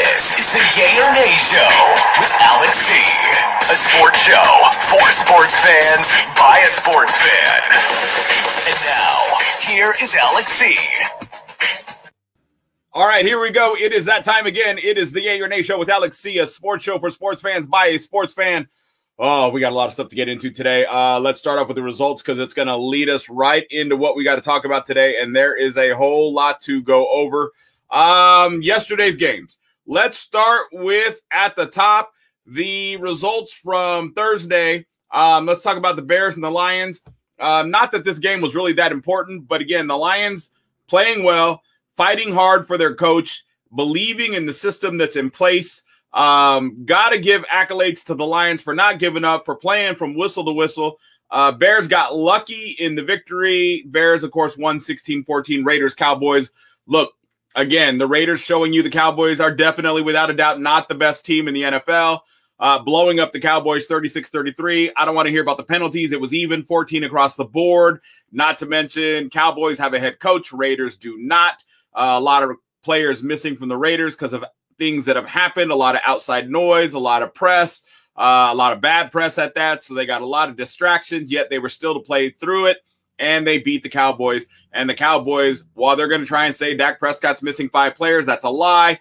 This is the Yay or Nay Show with Alex V. A sports show for sports fans by a sports fan. And now, here is Alex V. All right, here we go. It is that time again. It is the Yay or Nay Show with Alex C, a sports show for sports fans by a sports fan. Oh, we got a lot of stuff to get into today. Let's start off with the results because it's going to lead us right into what we got to talk about today, and there is a whole lot to go over. Yesterday's games. Let's start with, at the top, the results from Thursday. Let's talk about the Bears and the Lions. Not that this game was really that important, but again, the Lions playing well, fighting hard for their coach, believing in the system that's in place. Got to give accolades to the Lions for not giving up, for playing from whistle to whistle. Bears got lucky in the victory. Bears, of course, won 16-14. Raiders, Cowboys. Look, again, the Raiders showing you the Cowboys are definitely, without a doubt, not the best team in the NFL. Blowing up the Cowboys 36-33. I don't want to hear about the penalties. It was even 14 across the board. Not to mention, Cowboys have a head coach. Raiders do not. A lot of players missing from the Raiders because of things that have happened. A lot of outside noise, a lot of press, a lot of bad press at that. So they got a lot of distractions, yet they were still to play through it. And they beat the Cowboys. And the Cowboys, while they're going to try and say Dak Prescott's missing 5 players, that's a lie.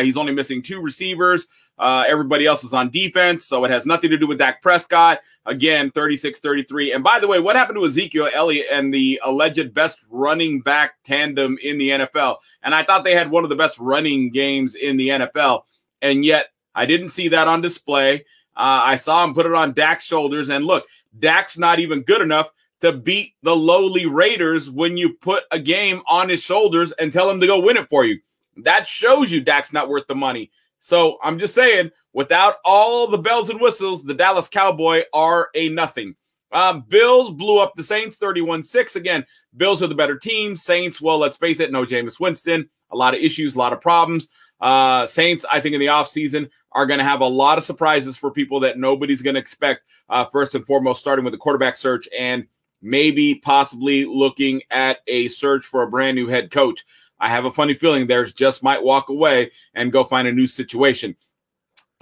He's only missing 2 receivers. Everybody else is on defense, so it has nothing to do with Dak Prescott. Again, 36-33. And by the way, what happened to Ezekiel Elliott and the alleged best running back tandem in the NFL? And I thought they had one of the best running games in the NFL. And yet, I didn't see that on display. I saw him put it on Dak's shoulders. And look, Dak's not even good enough to beat the lowly Raiders when you put a game on his shoulders and tell him to go win it for you. That shows you Dak's not worth the money. So I'm just saying, without all the bells and whistles, the Dallas Cowboys are a nothing. Bills blew up the Saints 31-6. Again, Bills are the better team. Saints, well, let's face it, no Jameis Winston. A lot of issues, a lot of problems. Saints, I think in the offseason, are going to have a lot of surprises for people that nobody's going to expect. First and foremost, starting with the quarterback search and maybe possibly looking at a search for a brand new head coach. I have a funny feeling theirs just might walk away and go find a new situation.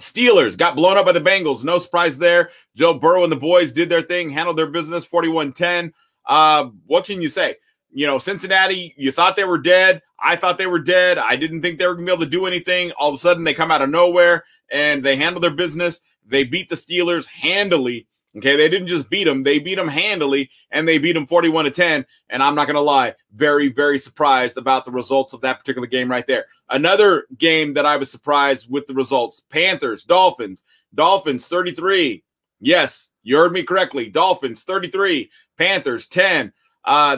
Steelers got blown up by the Bengals. No surprise there. Joe Burrow and the boys did their thing, handled their business, 41-10. What can you say? You know, Cincinnati, you thought they were dead. I thought they were dead. I didn't think they were going to be able to do anything. All of a sudden, they come out of nowhere, and they handle their business. They beat the Steelers handily. Okay, they didn't just beat them. They beat them handily, and they beat them 41-10. And I'm not going to lie, very, very surprised about the results of that particular game right there. Another game that I was surprised with the results, Panthers, Dolphins. Dolphins, 33. Yes, you heard me correctly. Dolphins, 33. Panthers, 10.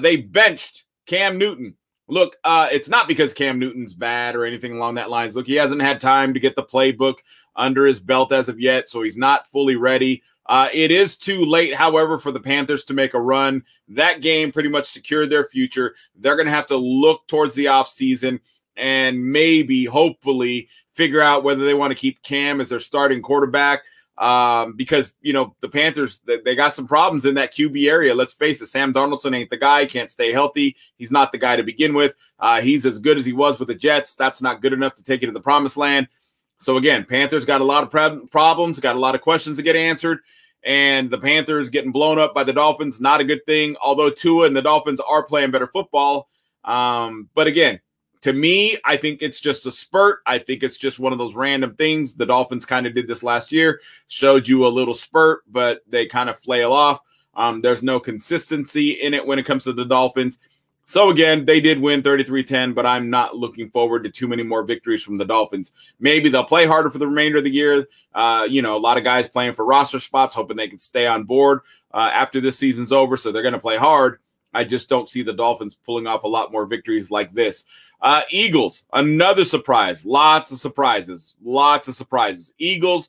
They benched Cam Newton. Look, it's not because Cam Newton's bad or anything along that lines. Look, he hasn't had time to get the playbook under his belt as of yet, so he's not fully ready. It is too late, however, for the Panthers to make a run. That game pretty much secured their future. They're going to have to look towards the offseason and maybe, hopefully, figure out whether they want to keep Cam as their starting quarterback. Because, you know, the Panthers, they got some problems in that QB area. Let's face it, Sam Darnoldson ain't the guy. He can't stay healthy. He's not the guy to begin with. He's as good as he was with the Jets. That's not good enough to take you to the promised land. So, again, Panthers got a lot of problems, got a lot of questions to get answered, and the Panthers getting blown up by the Dolphins, not a good thing, although Tua and the Dolphins are playing better football. But, again, to me, I think it's just a spurt. I think it's just one of those random things. The Dolphins kind of did this last year, showed you a little spurt, but they kind of flail off. There's no consistency in it when it comes to the Dolphins. So, again, they did win 33-10, but I'm not looking forward to too many more victories from the Dolphins. Maybe they'll play harder for the remainder of the year. You know, a lot of guys playing for roster spots, hoping they can stay on board after this season's over, so they're going to play hard. I just don't see the Dolphins pulling off a lot more victories like this. Eagles, another surprise. Lots of surprises. Lots of surprises. Eagles,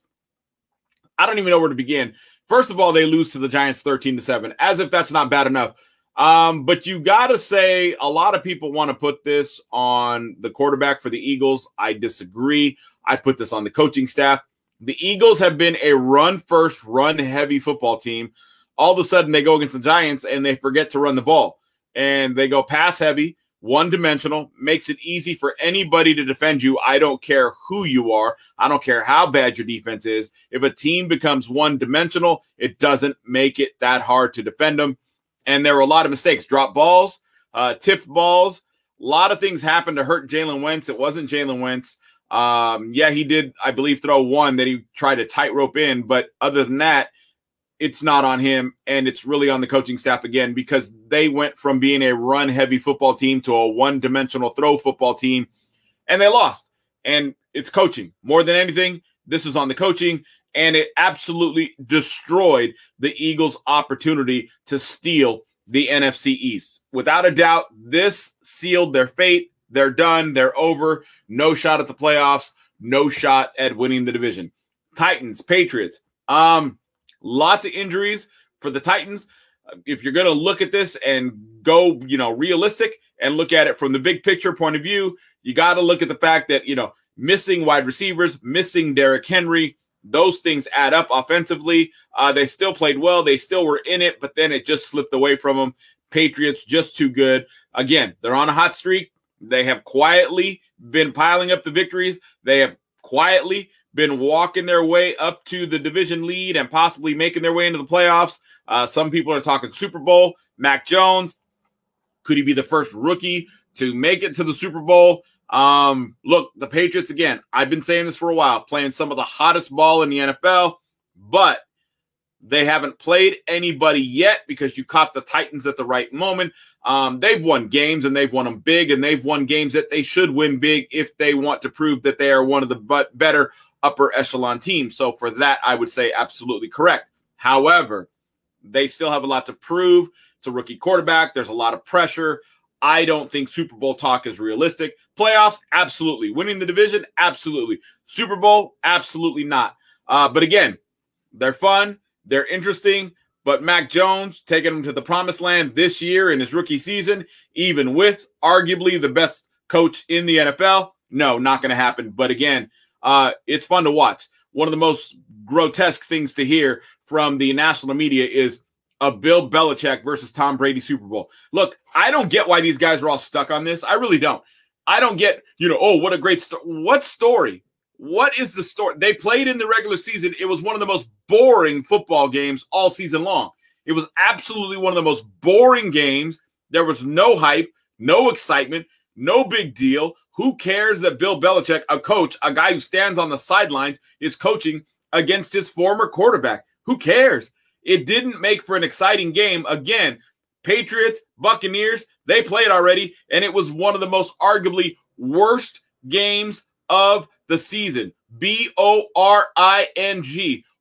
I don't even know where to begin. First of all, they lose to the Giants 13-7, as if that's not bad enough. But you got to say a lot of people want to put this on the quarterback for the Eagles. I disagree. I put this on the coaching staff. The Eagles have been a run-first, run-heavy football team. All of a sudden, they go against the Giants, and they forget to run the ball. And they go pass-heavy, one-dimensional, makes it easy for anybody to defend you. I don't care who you are. I don't care how bad your defense is. If a team becomes one-dimensional, it doesn't make it that hard to defend them. And there were a lot of mistakes. Drop balls, tipped balls. A lot of things happened to hurt Jalen Wentz. It wasn't Jalen Wentz. Yeah, he did, I believe, throw one that he tried to tightrope in. But other than that, it's not on him, and it's really on the coaching staff again, because they went from being a run-heavy football team to a one-dimensional throw football team, and they lost. And it's coaching. More than anything, this was on the coaching, and it absolutely destroyed the Eagles' opportunity to steal the NFC East. Without a doubt, this sealed their fate. They're done. They're over. No shot at the playoffs. No shot at winning the division. Titans, Patriots. Lots of injuries for the Titans. If you're going to look at this and go, realistic and look at it from the big picture point of view, you got to look at the fact that, missing wide receivers, missing Derrick Henry, those things add up offensively. They still played well. They still were in it, but then it just slipped away from them. Patriots, just too good. Again, they're on a hot streak. They have quietly been piling up the victories. They have quietly been walking their way up to the division lead and possibly making their way into the playoffs. Some people are talking Super Bowl. Mac Jones, could he be the first rookie to make it to the Super Bowl? Look, the Patriots, again, I've been saying this for a while, playing some of the hottest ball in the NFL, but they haven't played anybody yet because you caught the Titans at the right moment. They've won games, and they've won them big, and they've won games that they should win big if they want to prove that they are one of the better upper echelon teams. So for that, I would say absolutely correct. However, they still have a lot to prove. It's a rookie quarterback. There's a lot of pressure. I don't think Super Bowl talk is realistic. Playoffs, absolutely. Winning the division, absolutely. Super Bowl, absolutely not. But again, they're fun. They're interesting. But Mac Jones taking them to the promised land this year in his rookie season, even with arguably the best coach in the NFL, no, not going to happen. But again, it's fun to watch. One of the most grotesque things to hear from the national media is a Bill Belichick versus Tom Brady Super Bowl. Look, I don't get why these guys are all stuck on this. I really don't. I don't get, oh, what a great story. What story? What is the story? They played in the regular season. It was one of the most boring football games all season long. It was absolutely one of the most boring games. There was no hype, no excitement, no big deal. Who cares that Bill Belichick, a coach, a guy who stands on the sidelines, is coaching against his former quarterback? Who cares? It didn't make for an exciting game. Again, Patriots, Buccaneers, they played already, and it was one of the most arguably worst games of the season. B-O-R-I-N-G.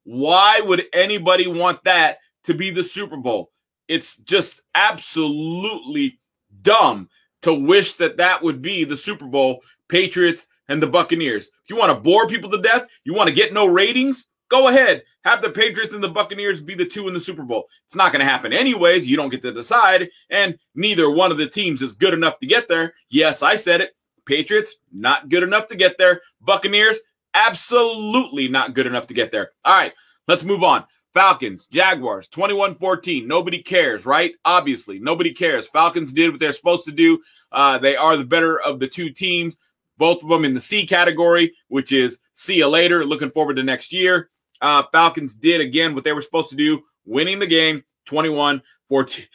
Why would anybody want that to be the Super Bowl? It's just absolutely dumb to wish that that would be the Super Bowl, Patriots and the Buccaneers. If you want to bore people to death, you want to get no ratings, go ahead. Have the Patriots and the Buccaneers be the two in the Super Bowl. It's not going to happen anyways. You don't get to decide, and neither one of the teams is good enough to get there. Yes, I said it. Patriots, not good enough to get there. Buccaneers, absolutely not good enough to get there. All right, let's move on. Falcons, Jaguars, 21-14. Nobody cares, right? Obviously, nobody cares. Falcons did what they're supposed to do. They are the better of the two teams, both of them in the C category, which is see you later, looking forward to next year. Falcons did, again, what they were supposed to do, winning the game 21-14.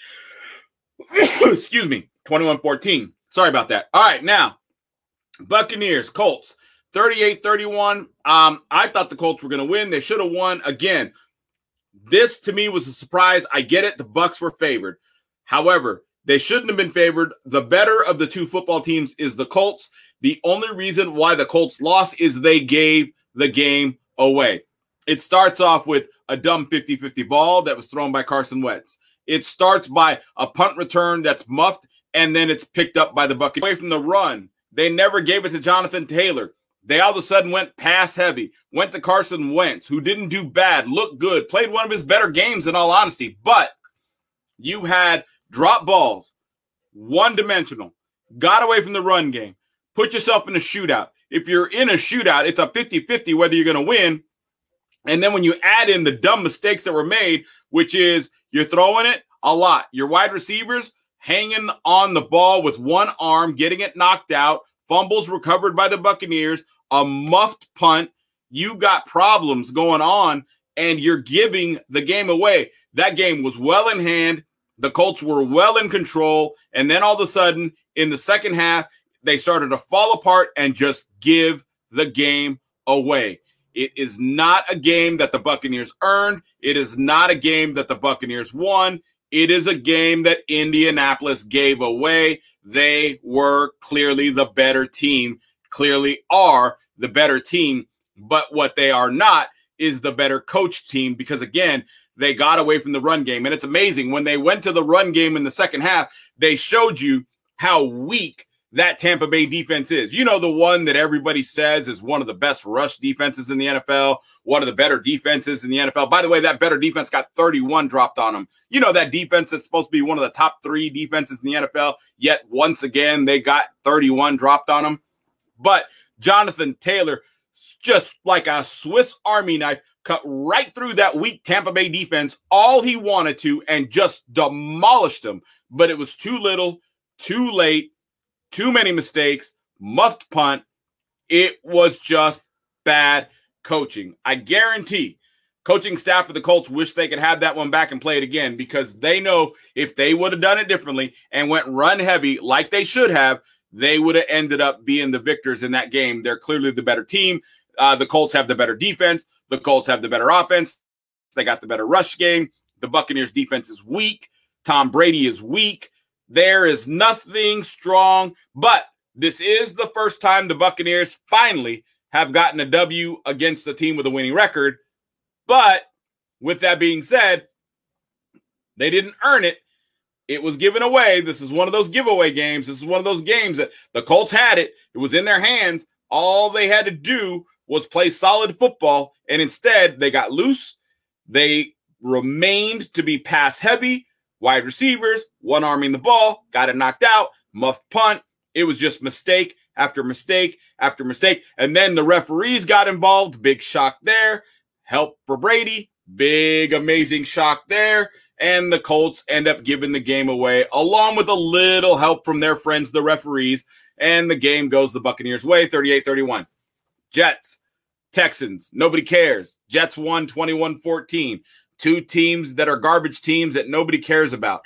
Excuse me, 21-14. Sorry about that. All right, now, Buccaneers, Colts, 38-31. I thought the Colts were going to win. They should have won. Again, this to me was a surprise. I get it. The Bucs were favored. However, they shouldn't have been favored. The better of the two football teams is the Colts. The only reason why the Colts lost is they gave the game away. It starts off with a dumb 50-50 ball that was thrown by Carson Wentz. It starts by a punt return that's muffed, and then it's picked up by the Buccaneers. Away from the run, they never gave it to Jonathan Taylor. They all of a sudden went pass heavy, went to Carson Wentz, who didn't do bad, looked good, played one of his better games in all honesty. But you had drop balls, one-dimensional, got away from the run game, put yourself in a shootout. If you're in a shootout, it's a 50-50 whether you're going to win. And then when you add in the dumb mistakes that were made, which is you're throwing it a lot. Your wide receivers hanging on the ball with one arm, getting it knocked out, fumbles recovered by the Buccaneers, a muffed punt. You got problems going on, and you're giving the game away. That game was well in hand. The Colts were well in control, and then all of a sudden, in the second half, they started to fall apart and just give the game away. It is not a game that the Buccaneers earned. It is not a game that the Buccaneers won. It is a game that Indianapolis gave away. They were clearly the better team, clearly are the better team. But what they are not is the better coach team because, again, they got away from the run game. And it's amazing. When they went to the run game in the second half, they showed you how weak that Tampa Bay defense is. You know, the one that everybody says is one of the best rush defenses in the NFL, one of the better defenses in the NFL. By the way, that better defense got 31 dropped on them. You know, that defense that's supposed to be one of the top 3 defenses in the NFL, yet once again, they got 31 dropped on them. But Jonathan Taylor, just like a Swiss Army knife, cut right through that weak Tampa Bay defense, all he wanted to, and just demolished them. But it was too little, too late, too many mistakes, muffed punt. It was just bad coaching. I guarantee coaching staff for the Colts wish they could have that one back and play it again because they know if they would have done it differently and went run heavy like they should have, they would have ended up being the victors in that game. They're clearly the better team. The Colts have the better defense. The Colts have the better offense. They got the better rush game. The Buccaneers defense is weak. Tom Brady is weak. There is nothing strong, but this is the first time the Buccaneers finally have gotten a W against a team with a winning record. But with that being said, they didn't earn it. It was given away. This is one of those giveaway games. This is one of those games that the Colts had it. It was in their hands. All they had to do was play solid football, and instead they got loose. They remained to be pass heavy, wide receivers, one arming the ball, got it knocked out, muffed punt. It was just mistake after mistake after mistake. And then the referees got involved. Big shock there. Help for Brady. Big, amazing shock there. And the Colts end up giving the game away, along with a little help from their friends, the referees. And the game goes the Buccaneers' way, 38-31. Jets, Texans, nobody cares. Jets won 21-14. Two teams that are garbage teams that nobody cares about.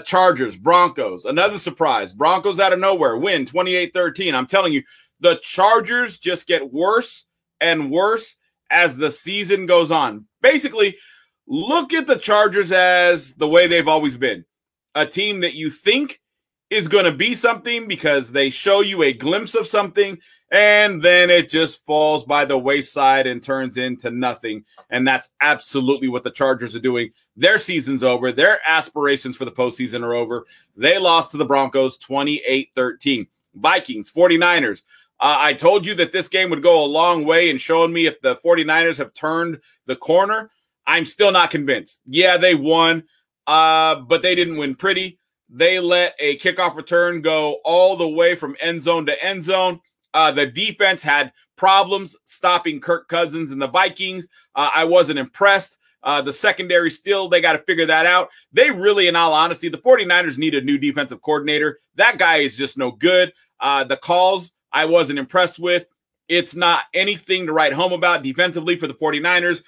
Chargers, Broncos, another surprise. Broncos out of nowhere win 28-13. I'm telling you, the Chargers just get worse and worse as the season goes on. Basically, look at the Chargers as the way they've always been. A team that you think is going to be something because they show you a glimpse of something, and then it just falls by the wayside and turns into nothing. And that's absolutely what the Chargers are doing. Their season's over. Their aspirations for the postseason are over. They lost to the Broncos 28-13. Vikings, 49ers. I told you that this game would go a long way in showing me if the 49ers have turned the corner. I'm still not convinced. Yeah, they won, but they didn't win pretty. They let a kickoff return go all the way from end zone to end zone. The defense had problems stopping Kirk Cousins and the Vikings. I wasn't impressed. The secondary still, they got to figure that out. They really, in all honesty, the 49ers need a new defensive coordinator. That guy is just no good. The calls, I wasn't impressed with. It's not anything to write home about defensively for the 49ers.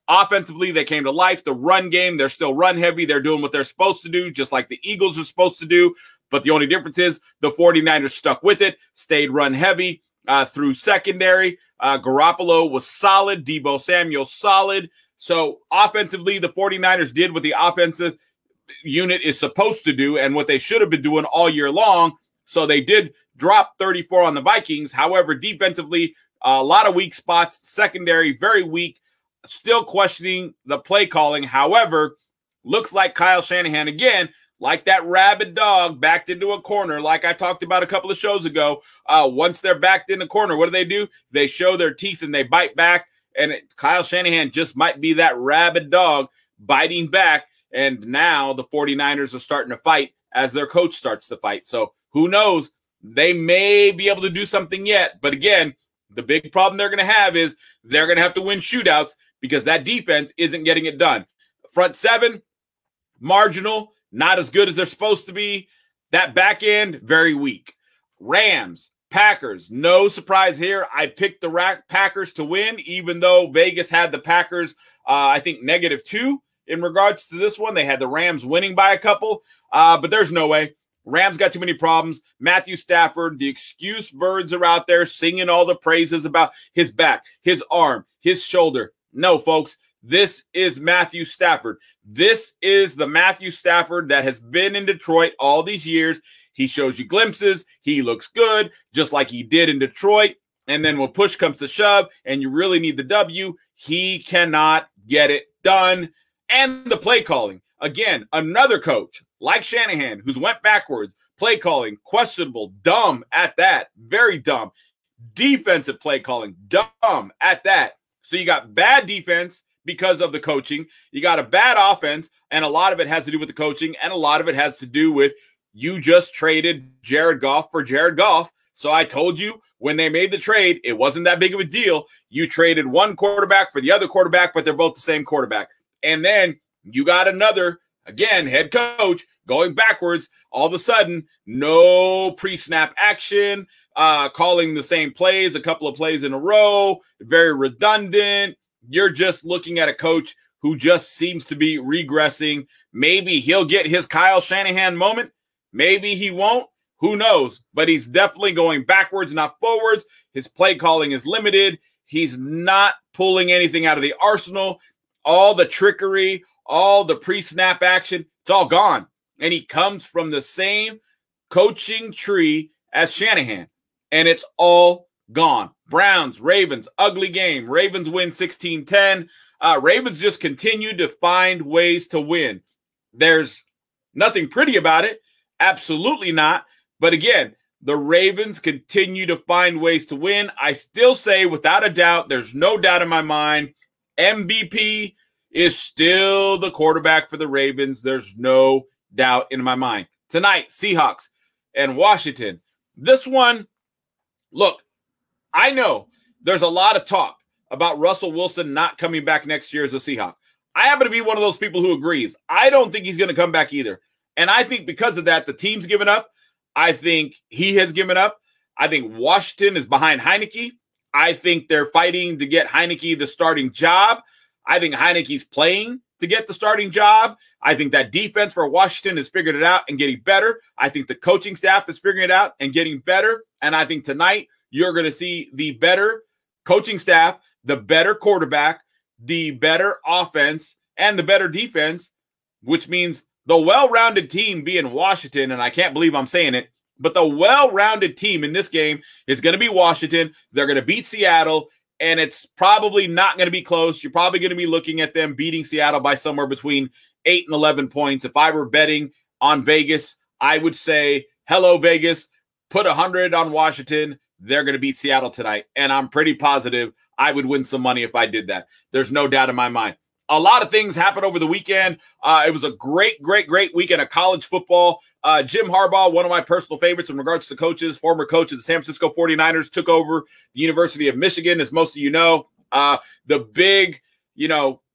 Offensively, they came to life. The run game, they're still run heavy. They're doing what they're supposed to do, just like the Eagles are supposed to do. But the only difference is the 49ers stuck with it, stayed run heavy through secondary. Garoppolo was solid. Deebo Samuel solid. So offensively, the 49ers did what the offensive unit is supposed to do and what they should have been doing all year long. So they did drop 34 on the Vikings. However, defensively, a lot of weak spots. Secondary, very weak. Still questioning the play calling. However, looks like Kyle Shanahan, again, like that rabid dog backed into a corner, like I talked about a couple of shows ago. Once they're backed in the corner, what do? They show their teeth and they bite back. And Kyle Shanahan just might be that rabid dog biting back. And now the 49ers are starting to fight as their coach starts to fight. So who knows? They may be able to do something yet. But again, the big problem they're going to have is they're going to have to win shootouts because that defense isn't getting it done. Front seven, marginal. not as good as they're supposed to be. That back end, very weak. Rams, Packers, no surprise here. I picked the Packers to win, even though Vegas had the Packers, I think, -2 in regards to this one. They had the Rams winning by a couple, but there's no way. Rams got too many problems. Matthew Stafford, the excuse birds are out there singing all the praises about his back, his arm, his shoulder. No, folks, this is Matthew Stafford. This is the Matthew Stafford that has been in Detroit all these years. He shows you glimpses. He looks good, just like he did in Detroit. And then when push comes to shove and you really need the W, he cannot get it done. And the play calling. Again, another coach like Shanahan who's went backwards. Play calling, questionable, dumb at that. Very dumb. Defensive play calling, dumb at that. So you got bad defense because of the coaching. You got a bad offense, and a lot of it has to do with the coaching, and a lot of it has to do with you just traded Jared Goff for Jared Goff. So I told you when they made the trade, it wasn't that big of a deal. You traded one quarterback for the other quarterback, but they're both the same quarterback. And then you got another, again, head coach going backwards. All of a sudden, no pre-snap action, calling the same plays, a couple of plays in a row, very redundant. You're just looking at a coach who just seems to be regressing. Maybe he'll get his Kyle Shanahan moment. Maybe he won't. Who knows? But he's definitely going backwards, not forwards. His play calling is limited. He's not pulling anything out of the arsenal. All the trickery, all the pre-snap action, it's all gone. And he comes from the same coaching tree as Shanahan. And it's all gone. Browns, Ravens, ugly game. Ravens win 16-10. Ravens just continue to find ways to win. There's nothing pretty about it. Absolutely not. But again, the Ravens continue to find ways to win. I still say, without a doubt, there's no doubt in my mind, MVP is still the quarterback for the Ravens. There's no doubt in my mind. Tonight, Seahawks and Washington. This one, look, I know there's a lot of talk about Russell Wilson not coming back next year as a Seahawk. I happen to be one of those people who agrees. I don't think he's going to come back either. And I think because of that, the team's given up. I think he has given up. I think Washington is behind Heineke. I think they're fighting to get Heineke the starting job. I think Heineke's playing to get the starting job. I think that defense for Washington has figured it out and getting better. I think the coaching staff is figuring it out and getting better. And I think tonight you're going to see the better coaching staff, the better quarterback, the better offense, and the better defense, which means the well-rounded team being Washington, and I can't believe I'm saying it, but the well-rounded team in this game is going to be Washington. They're going to beat Seattle, and it's probably not going to be close. You're probably going to be looking at them beating Seattle by somewhere between 8 and 11 points. If I were betting on Vegas, I would say, hello, Vegas, put 100 on Washington. They're going to beat Seattle tonight, and I'm pretty positive I would win some money if I did that. There's no doubt in my mind. A lot of things happened over the weekend. It was a great weekend of college football. Jim Harbaugh, one of my personal favorites in regards to coaches, former coach of the San Francisco 49ers, took over the University of Michigan, as most of you know. The big,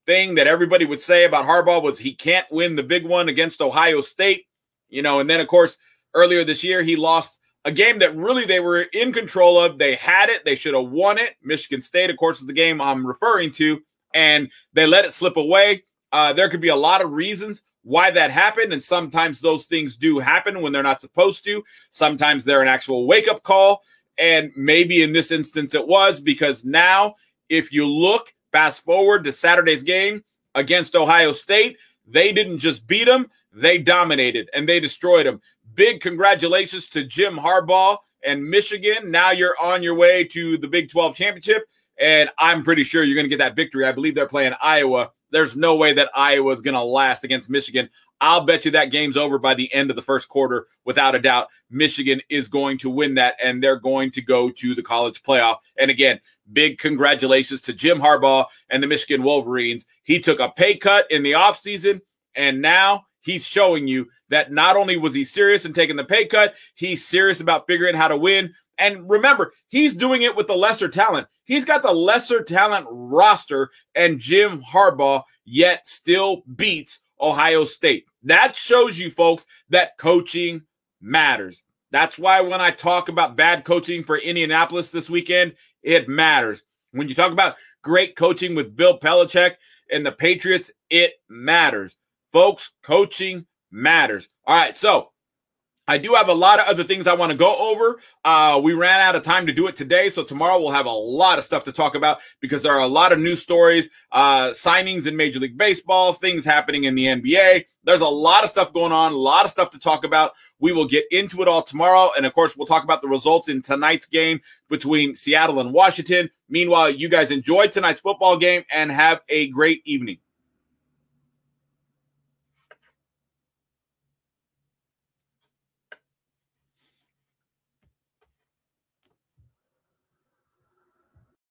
thing that everybody would say about Harbaugh was he can't win the big one against Ohio State. And then, of course, earlier this year, he lost a game that really they were in control of. They had it. They should have won it. Michigan State, of course, is the game I'm referring to. And they let it slip away. There could be a lot of reasons why that happened, and sometimes those things do happen when they're not supposed to. Sometimes they're an actual wake-up call, and maybe in this instance it was, because now if you look, fast forward to Saturday's game against Ohio State, they didn't just beat them, they dominated, and they destroyed them. Big congratulations to Jim Harbaugh and Michigan. Now you're on your way to the Big 12 championship. And I'm pretty sure you're going to get that victory. I believe they're playing Iowa. There's no way that Iowa is going to last against Michigan. I'll bet you that game's over by the end of the first quarter. Without a doubt, Michigan is going to win that, and they're going to go to the college playoff. And again, big congratulations to Jim Harbaugh and the Michigan Wolverines. He took a pay cut in the offseason, and now he's showing you that not only was he serious in taking the pay cut, he's serious about figuring out how to win. And remember, he's doing it with the lesser talent. He's got the lesser talent roster, and Jim Harbaugh yet still beats Ohio State. That shows you, folks, that coaching matters. That's why when I talk about bad coaching for Indianapolis this weekend, it matters. When you talk about great coaching with Bill Belichick and the Patriots, it matters. Folks, coaching matters. All right, so I do have a lot of other things I want to go over. We ran out of time to do it today, so tomorrow we'll have a lot of stuff to talk about because there are a lot of news stories, signings in Major League Baseball, things happening in the NBA. There's a lot of stuff going on, a lot of stuff to talk about. We will get into it all tomorrow, and of course, we'll talk about the results in tonight's game between Seattle and Washington. Meanwhile, you guys enjoy tonight's football game and have a great evening.